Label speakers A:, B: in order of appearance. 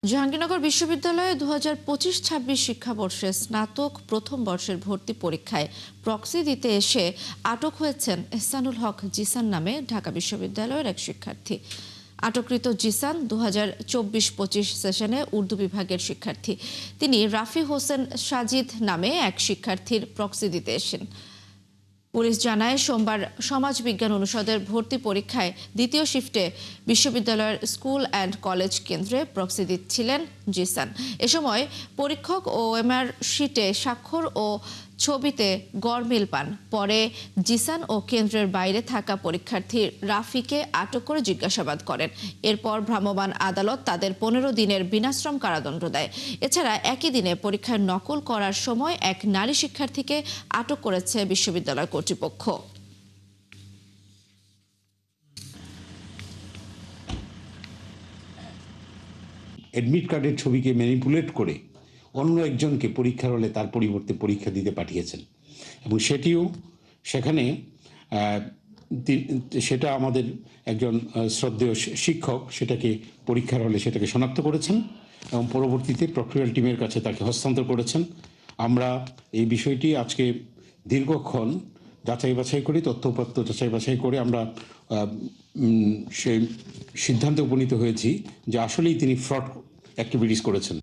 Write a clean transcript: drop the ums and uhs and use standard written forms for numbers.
A: জাহাঙ্গীরনগর বিশ্ববিদ্যালয়ে 2025-26 শিক্ষাবর্ষে স্নাতক প্রথম বর্ষের ভর্তি পরীক্ষায় প্রক্সি দিতে এসে আটক হয়েছেন এহসানুল হক জিসান নামে ঢাকা বিশ্ববিদ্যালয়ের এক শিক্ষার্থী। আটককৃত জিসান 2024-25 সেশনে উর্দু বিভাগের শিক্ষার্থী। তিনি রাফি হোসেন সাজিদ নামে এক শিক্ষার্থীর প্রক্সি দিতে এসেন। পুলিশ জানায়, সোমবার সমাজ বিজ্ঞান অনুষদের ভর্তি পরীক্ষায় দ্বিতীয় শিফটে বিশ্ববিদ্যালয়ের স্কুল অ্যান্ড কলেজ কেন্দ্রে প্রক্সি দিচ্ছিলেন জিসান। এ সময় পরীক্ষক ও ওএমআর শিটে স্বাক্ষর ও ছবিতে গড়মিল পান। পরে জিসান ও কেন্দ্রের বাইরে থাকা পরীক্ষার্থী রাফিকে আটক করে জিজ্ঞাসাবাদ করেন। এরপর ভ্রাম্যমাণ আদালত তাদের 15 দিনের বিনাশ্রম কারাদণ্ড দেয়। এছাড়া একই দিনে পরীক্ষায় নকল করার সময় এক নারী শিক্ষার্থীকে আটক করেছে বিশ্ববিদ্যালয় কর্তৃপক্ষ।
B: অ্যাডমিট কার্ডের ছবিকে ম্যানিপুলেট করে অন্য একজনকে পরীক্ষার হলে তার পরিবর্তে পরীক্ষা দিতে পাঠিয়েছেন এবং সেখানে সেটা আমাদের একজন শ্রদ্ধেয় শিক্ষক পরীক্ষার হলে সেটাকে শনাক্ত করেছেন এবং পরবর্তীতে প্রক্রিয়াল টিমের কাছে তাকে হস্তান্তর করেছেন। আমরা এই বিষয়টি আজকে দীর্ঘক্ষণ যাচাই বাছাই করি, তথ্যপত্র যাচাই বাছাই করে আমরা সেই সিদ্ধান্তে উপনীত হয়েছি যে আসলেই তিনি ফ্রড অ্যাক্টিভিটিস করেছেন।